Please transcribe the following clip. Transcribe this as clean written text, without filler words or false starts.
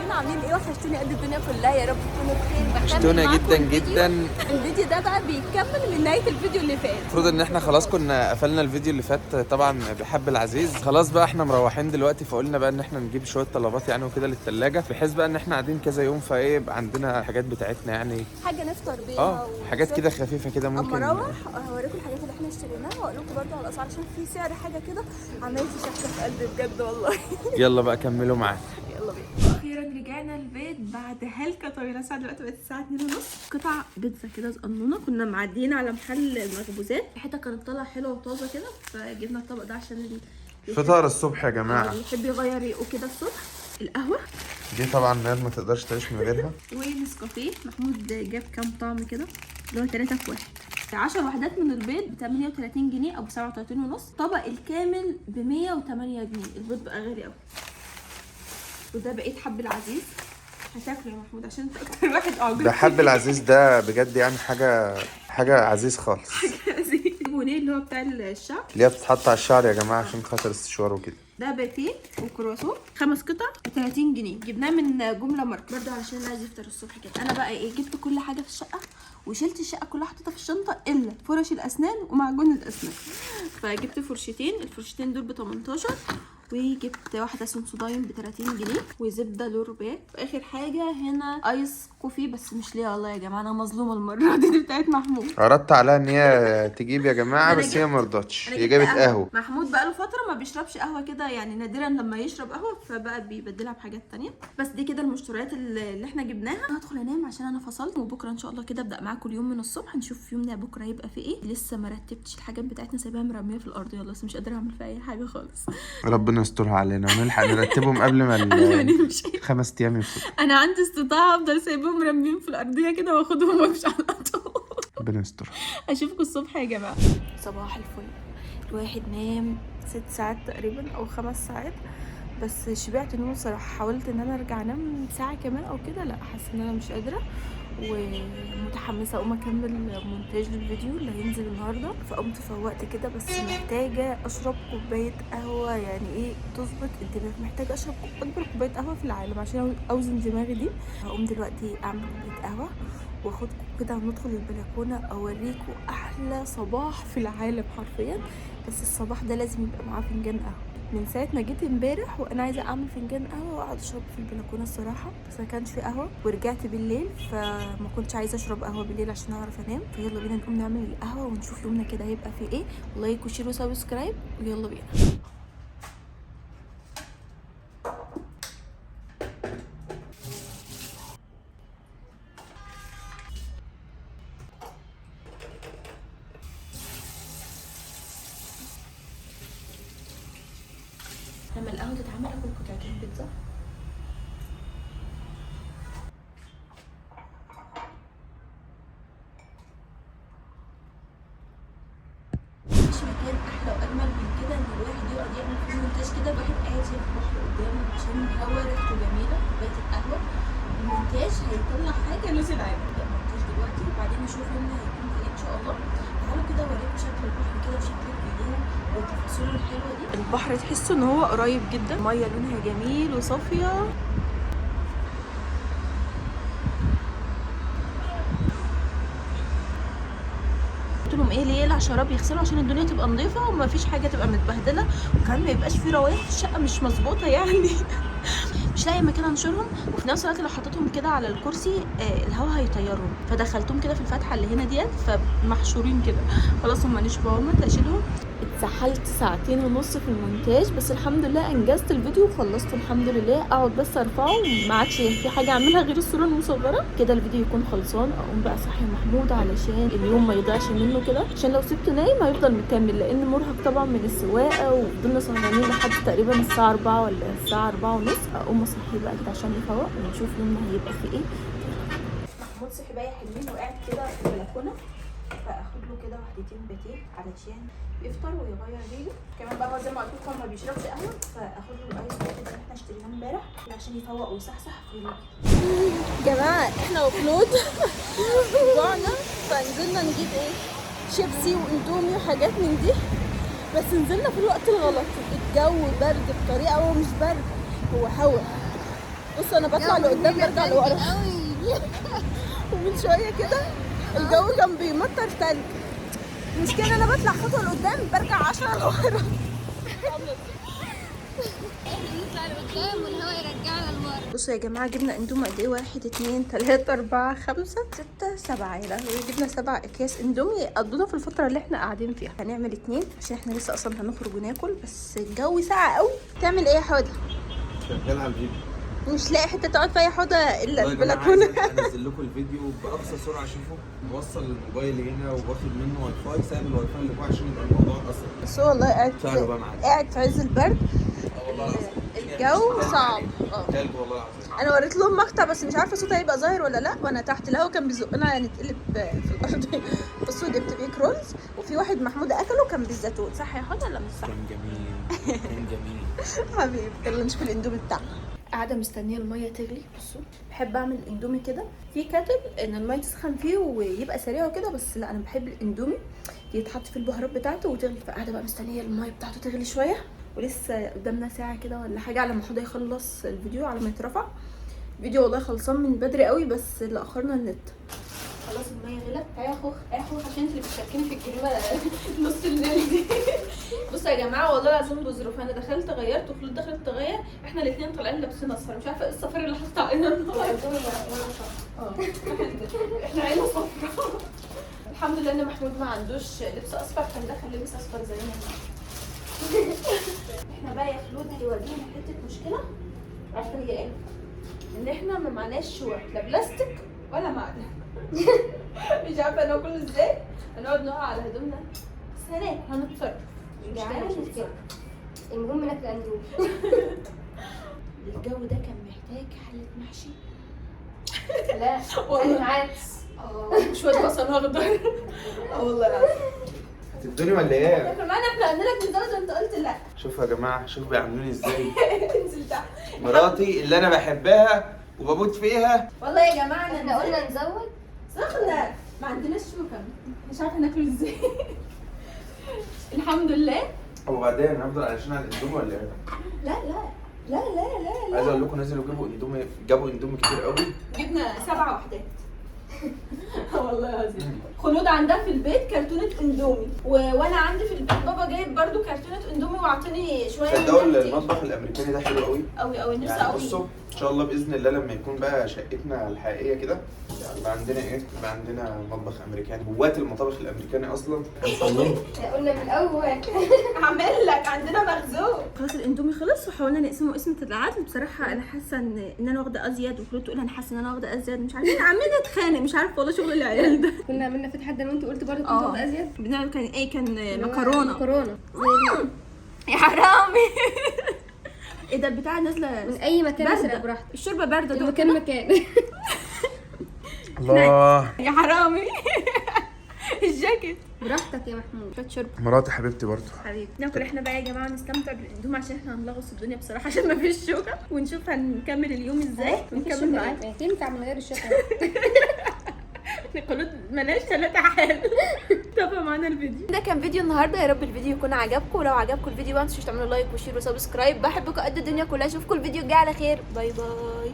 جدعان عاملين ايه؟ وحشتوني قد الدنيا كلها، يا رب تكونوا بخير. وحشتونا جدا جدا. الفيديو ده بقى بيكمل من نهايه الفيديو اللي فات. المفروض ان احنا خلاص كنا قفلنا الفيديو اللي فات طبعا بحب العزيز، خلاص بقى احنا مروحين دلوقتي، فقلنا بقى ان احنا نجيب شويه طلبات يعني وكده للثلاجه، بحيث بقى ان احنا قاعدين كذا يوم فايه يبقى عندنا حاجات بتاعتنا يعني حاجه نفطر بيها حاجات كده خفيفه كده ممكن. اما اروح هوريكم الحاجات اللي احنا اشتريناها واقول لكم برده على الاسعار، عشان في سعر حاجه كده عملت شكله في قلبي بجد والله. يلا بقى كملوا معانا. يلا بينا. اخيرا رجعنا البيت بعد هلكه طويله. الساعه دلوقتي بقت الساعه 2:30. قطع بيتزا كده صغنونه، كنا معديين على محل المخبوزات، الحته كانت طالعه حلوه وطازه كده، فجبنا الطبق ده عشان فطار الصبح يا جماعه، يحب يغير ريقه كده الصبح. القهوه دي طبعا ناس ما تقدرش تعيش من غيرها. ونسكافيه. محمود جاب كام طعم كده اللي هو 3 في 1. 10 وحدات من البيض ب 38 جنيه او ب 37 ونص. طبق الكامل ب 108 جنيه. البيض بقى غالي قوي. وده بقيت حب العزيز. هتاكله يا محمود عشان انت اكتر واحد اعجبت. ده حب العزيز ده بجد يعني حاجه عزيز خالص. بونيه اللي هو بتاع الشعر، اللي هي بتتحط على الشعر يا جماعه عشان خاطر السشوار وكده. ده باتيه وكرواسون 5 قطع ب 30 جنيه. جبناه من جمله مارك برده علشان عايز يفطر الصبح كده. انا بقى ايه، جبت كل حاجه في الشقه وشلت الشقه كلها حطيتها في الشنطه الا فرش الاسنان ومعجون الاسنان. فجبت فرشتين، الفرشتين دول ب 18، وجبت واحده سنسوداين ب 30 جنيه وزبده لورباك. واخر حاجه هنا ايس كوفي، بس مش ليا والله يا جماعه، انا مظلومه المره دي بتاعت محمود. عرضت عليها ان هي تجيب يا جماعه بس هي ما رضتش، هي جابت قهوه. محمود بقى له فتره ما بيشربش قهوه كده، يعني نادرا لما يشرب قهوه، فبقى بيبدلها بحاجات تانية. بس دي كده المشتريات اللي احنا جبناها. هدخل انام عشان انا فصلت، وبكره ان شاء الله كده ابدا معاكم اليوم من الصبح، نشوف يومنا بكره هيبقى في ايه. لسه ما رتبتش الحاجات بتاعتنا، سايباها مرميه في الارض يلا، بس مش قادره اعمل فيها اي حاجه خالص. ربنا يسترها علينا ونلحق نرتبهم قبل ما نمشي. 5 ايام يفوتوا. انا عندي استطاعه افضل سايبهم مرميين في الارضيه كده واخدهم وامشي على طول. ربنا يسترها. اشوفكم الصبح يا جماعه. صباح الفل. الواحد نام 6 ساعات تقريبا او 5 ساعات، بس شبعت نوم صراحه. حاولت ان انا ارجع انام ساعه كمان او كده، لا حاسه ان انا مش قادره، ومتحمسه اقوم اكمل مونتاج للفيديو اللي هينزل النهارده. فقمت فوقت كده، بس محتاجه اشرب كوبايه قهوه، يعني ايه تظبط الدماغ. محتاجه اشرب اكبر كوبايه قهوه في العالم عشان اوزن دماغي دي. هقوم دلوقتي اعمل كوبايه قهوه واخدكم كده وندخل البلكونه اوريكم احلى صباح في العالم حرفيا. بس الصباح ده لازم يبقى معاه فنجان قهوه. من ساعه ما جيت امبارح وانا عايزه اعمل فنجان قهوه واقعد اشرب في البلكونه الصراحه، بس ما كانش في قهوه. ورجعت بالليل فما كنتش عايزه اشرب قهوه بالليل عشان اعرف انام. فيلا بينا نقوم نعمل القهوه ونشوف يومنا كده هيبقى فيه ايه. لايك وشير وسبسكرايب ويلا بينا. لما القهوه تتعمل اكل قطعتين بيتزا. مفيش مكان احلى واجمل من كده ان الواحد يقعد يعمل فيه مونتاج كده. الواحد قاعد شايف البحر قدامه عشان الهوا ريحته جميله، كوبايه القهوه. المونتاج هيطلع حاجه نص العالم. نبدا مونتاج دلوقتي وبعدين نشوف يومنا هيكون في ايه ان شاء الله. تعالوا كده اوريكم شكل البحر كده وشكل الفيديو والتفاصيل الحلوه دي. البحر تحسوا ان هو قريب جدا، الميه لونها جميل وصافيه. قلت لهم ايه ليه يقلع شراب يغسلوا عشان الدنيا تبقى نظيفه وما فيش حاجه تبقى متبهدله، وكمان ما يبقاش في روايح في الشقه مش مظبوطه يعني. مش لاقي مكان انشرهم، وفي نفس الوقت لو حطيتهم كده على الكرسي الهوا هيطيرهم، فدخلتهم كده في الفتحه اللي هنا ديت فمحشورين كده. خلاص هم نشفوا اهمت اشيلهم. اتسحلت 2.5 ساعات في المونتاج، بس الحمد لله انجزت الفيديو وخلصت الحمد لله. اقعد بس ارفعه، ما عادش في حاجه اعملها غير الصوره المصغره كده الفيديو يكون خلصان. اقوم بقى صحي محمود علشان اليوم ما يضيعش منه كده، عشان لو سبته نايم هيفضل مكمل، لان مرهق طبعا من السواقه، وفضلنا سهرانين لحد تقريبا الساعه 4 ولا الساعه 4:30. اقوم اصحي بقى كده عشان يفوق ونشوف يومنا هيبقى في ايه. محمود صحي بقى حلوين وقاعد كده في البلكونه، فاخد له كده واحدتين باتيه علشان يفطر ويغير ريقه. كمان بقى هو زي ما قلت لكم ما بيشربش قهوه، فاخد له الايس كوفي اللي احنا اشتريناه امبارح عشان يفوق ويصحصح. يلا جماعه احنا وخلود جوعنا، فنزلنا نجيب ايه شيبسي واندومي وحاجات من دي، بس نزلنا في الوقت الغلط. الجو برد بطريقه، هو مش برد هو هوا. بص بص انا بطلع لقدام برجع لورا. ومن شويه كده الجو كان بيمطر تلج. المشكله انا بطلع خطوه لقدام برجع 10 لورا. نطلع لقدام والهواء يرجعنا لورا. بصوا يا جماعه جبنا اندومي قد ايه؟ 1 2 3 4 5 6 7. يا لهوي جبنا 7 اكياس اندومي قضونا في الفتره اللي احنا قاعدين فيها. هنعمل 2 عشان احنا لسه اصلا هنخرج وناكل، بس الجو ساقع قوي. تعمل ايه يا حوده؟ شغال على الفيديو. مش لاقي حته تقعد فيها يا حوده الا والله يا جماعة البلكونه. عايز انزل لكم الفيديو باقصى سرعه. شوفوا موصل الموبايل هنا وواخد منه واي فاي، سايب الواي فاي اللي فوق عشان يبقى الموضوع اسرع. بس هو والله سهل بقى معاك. قاعد في عز البرد. والله العظيم الجو صعب. كلب والله العظيم. انا وريت لهم مقطع بس مش عارفه صوتها هيبقى ظاهر ولا لا، وانا تحت الهوا كان بيزقنا نتقلب في الارض. بصوا جبت بيك رولز، وفي واحد محمود اكله كان بالزيتون. صح يا حوده ولا مش صح؟ كان جميل كان جميل. حبيبي يلا نشوف الاندومي بتاعنا. قاعده مستنيه الميه تغلي. بصوا بحب اعمل اندومي كده، في كاتب ان الميه تسخن فيه ويبقى سريع وكده، بس لا انا بحب الاندومي يتحط في البهارات بتاعته وتغلي. فقاعده بقى مستنيه الميه بتاعته تغلي شويه، ولسه قدامنا ساعه كده ولا حاجه على ما حوده يخلص الفيديو على ما يترفع. الفيديو والله خلصان من بدري قوي، بس اللي اخرنا النت. خلاص الميه غلت. تعالى يا اخوخ عشان انت اللي بتشاركيني في الكريمه نص الليل دي. بصوا يا جماعه والله العظيم بظروف انا دخلت غيرت وخلود دخلت تغير، احنا الاثنين طالعين لابسين اصفر. مش عارفه ايه الصفر اللي حاطه علينا النهارده. احنا عيله صفراء. الحمد لله ان محمود ما عندوش لبس اصفر، كان دخل لبس اصفر زينا. احنا بقى يا خلود هيواجهنا حته مشكله. عارفه هي ايه؟ ان احنا ما معناش شوك، لا بلاستيك ولا معدن. مش عارفه ناكل ازاي. هنقعد نقع على هدومنا بس هنتصرف. المهم ناكل اندومي. الجو ده كان محتاج حلة محشي. لا والله عدس. شوية بصل اخضر. والله العظيم. هتدوني ولا ايه؟ كمان احنا قلنا لك نزود وانت قلت لا. شوفوا يا جماعه، شوفوا بيعملوني ازاي. انزل تحت. مراتي اللي انا بحبها وبموت فيها. والله يا جماعه احنا قلنا نزود. سخنة ما عندناش شوكة، مش عارفة ناكله ازاي. الحمد لله. وبعدين هفضل علشان على الاندومي ولا ايه؟ لا لا لا لا لا عايز اقول لكم نزلوا جابوا اندومي كتير قوي. جبنا 7 وحدات. والله العظيم. خلود عندها في البيت كرتونة اندومي وانا عندي في البيت بابا جايب برضو كرتونة اندومي وعطاني شوية. صدقوا المطبخ الامريكاني ده حلو قوي قوي قوي. نفسي يعني. قوي. بصوا ان شاء الله باذن الله لما يكون بقى شقتنا الحقيقيه كده يبقى عندنا ايه؟ يبقى عندنا مطبخ امريكاني. هواة المطابخ الامريكاني اصلا قلنا من الاول. اعمل لك عندنا مخزون. خلاص الاندومي خلص وحاولنا نقسمه قسمة العدل. بصراحة انا حاسة ان انا واخدة ازيد، وخلود تقول انا حاسة ان انا واخدة ازيد. مش عارفة عمالة اتخانق، مش عارفة والله شغل العيال ده. كنا عملنا فتح ده وانت قلت برضه كنت واخده ازيد. بنعمل كان ايه؟ كان مكرونة. مكرونه يا حرامي. ايه ده البتاع نازلة من اي مكان اسرق باردة. براحتك. الشوربة باردة ده المكان مكان. الله. يا حرامي. الجاكيت براحتك يا محمود. شوية شوربة. مراتي حبيبتي برضه. حبيبي ناكل احنا بقى يا جماعه، نستمتع بالاندومي عشان احنا هنلغوص الدنيا بصراحه عشان ما فيش شوكه، ونشوف هنكمل اليوم ازاي ونكمل معاك. تنفع من غير الشوكه. خلود ملهاش 3 حال. تابعوا معانا الفيديو ده. كان فيديو النهارده، يا رب الفيديو يكون عجبكم. ولو عجبكم الفيديو ما تنسوش تعملوا لايك وشير وسبسكرايب. بحبكم قد الدنيا كلها. اشوفكم الفيديو الجاي على خير. باي باي.